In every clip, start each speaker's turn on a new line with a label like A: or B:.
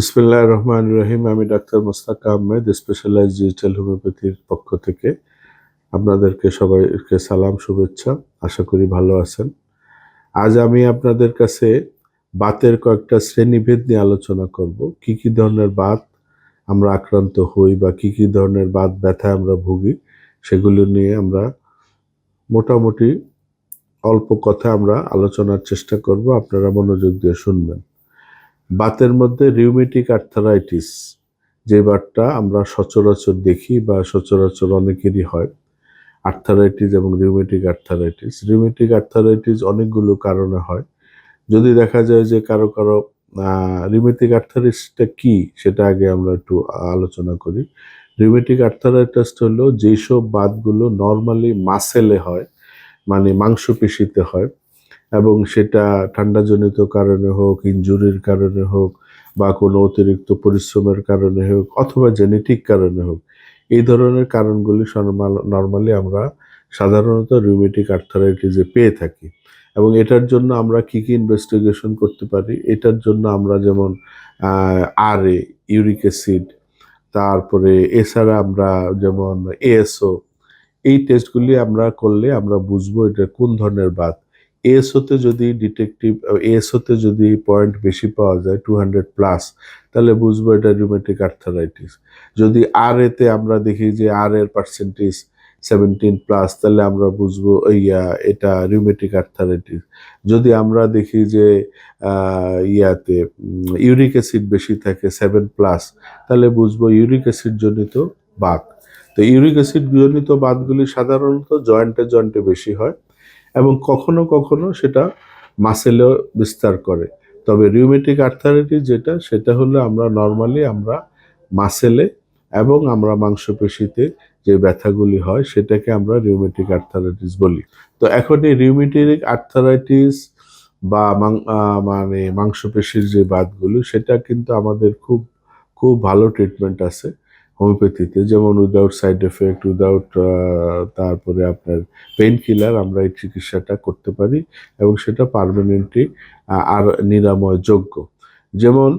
A: বিসমিল্লাহির রহমানির রহিম। আমি doctor Mostaq Ahmed, specialised digital হোমিওপ্যাথির পক্ষ থেকে আপনাদেরকে সবাইকে সালাম, শুভেচ্ছা। আশা করি ভালো আছেন। আজ আমি আপনাদের কাছে বাতের কয়েকটা শ্রেণীভেদ নিয়ে আলোচনা করব। কি কি ধরনের বাত আমরা আক্রান্ত হই বা কি কি ধরনের বাত ব্যথায় আমরা ভুগি, সেগুলো নিয়ে আমরা মোটামুটি অল্প কথা আমরা আলোচনার চেষ্টা করব। আপনারা মনোযোগ দিয়ে শুনবেন। বাতের মধ্যে রিউমেটিক আর্থারাইটিস, যে বাতটা আমরা সচরাচর দেখি বা সচরাচর অনেকেরই হয়, আর্থারাইটিস এবং রিউমেটিক আর্থারাইটিস অনেকগুলো কারণে হয়। যদি দেখা যায় যে কারো কারো রিউমেটিক আর্থারাইটিসটা কি, সেটা আগে আমরা একটু আলোচনা করি। রিউমেটিক আর্থারাইটিসটা হলো যেসব বাতগুলো নর্মালি মাসেলে হয়, মানে মাংসপেশিতে হয়, এবং সেটা ঠান্ডাজনিত কারণে হোক, ইনজুরির কারণে হোক, বা কোনো অতিরিক্ত পরিশ্রমের কারণে হোক, অথবা জেনেটিক কারণে হোক, এই ধরনের কারণগুলি নর্মালি আমরা সাধারণত রিউমেটিক আর্থারাইটিসে পেয়ে থাকি। এবং এটার জন্য আমরা কি কি ইনভেস্টিগেশন করতে পারি? এটার জন্য আমরা যেমন আরএ, ইউরিক অ্যাসিড, তারপরে এছাড়া আমরা যেমন এএসও, এই টেস্টগুলি আমরা করলে আমরা বুঝবো এটা কোন ধরনের বাত। এএসওতে যদি পয়েন্ট বেশি পাওয়া যায় 200+, তাহলে বুঝবো এটা রিউমেটিক আর্থারাইটিস। যদি আর এতে আমরা দেখি যে আর এর পার্সেন্টেজ 17+, তাহলে আমরা বুঝবো এটা রিউমেটিক আর্থারাইটিস। যদি আমরা দেখি যে ইউরিক অ্যাসিড বেশি থাকে 7+, তাহলে বুঝবো ইউরিক অ্যাসিড জনিত বাত। তো ইউরিক অ্যাসিড জনিত বাতগুলি সাধারণত জয়েন্টে বেশি হয় এবং কখনো কখনো সেটা মাসেলেও বিস্তার করে। তবে রিউমেটিক আর্থারাইটিস সেটা হলো আমরা নর্মালি মাসেলে এবং আমরা মাংসপেশিতে যে ব্যথাগুলি হয় সেটাকে আমরা রিউমেটিক আর্থারাইটিস বলি। তো এখন এই রিউমেটিক আর্থারাইটিস বা মানে মাংসপেশির যে বাতগুলো, সেটা কিন্তু আমাদের খুব খুব ভালো ট্রিটমেন্ট আছে হোমিওপ্যাথিতে, যেমন উইদাউট সাইড এফেক্ট, তারপরে আপনার পেইন কিলার, আমরা এই চিকিৎসাটা করতে পারি এবং সেটা পার্মানেন্টলি আর নিরাময় যোগ্য। যেমন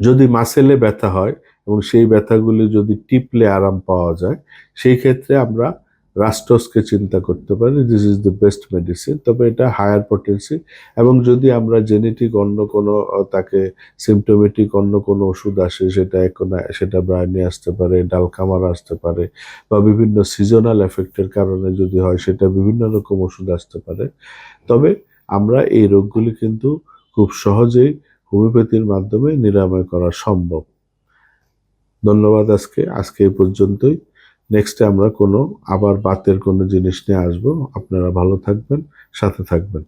A: যদি মাসেলে ব্যথা হয় এবং সেই ব্যথাগুলি যদি টিপলে আরাম পাওয়া যায়, সেই ক্ষেত্রে আমরা রাস্টসকে চিন্তা করতে পারি। This is the best medicine. তবে এটা হায়ার পটেন্সি, এবং যদি আমরা জেনেটিক অন্য কোনো তাকে সিমটোমেটিক অন্য কোনো ওষুধ আসে, সেটা ব্রায়ানি আসতে পারে, ডালকামার আসতে পারে, বা বিভিন্ন সিজনাল এফেক্টের কারণে যদি হয় সেটা বিভিন্ন রকম ওষুধ আসতে পারে। তবে আমরা এই রোগগুলি কিন্তু খুব সহজেই হোমিওপ্যাথির মাধ্যমে নিরাময় করা সম্ভব। ধন্যবাদ। আজকে এই পর্যন্তই। নেক্সটে আমরা আবার বাতের কোনো জিনিস নিয়ে আসবো। আপনারা ভালো থাকবেন, সাথে থাকবেন।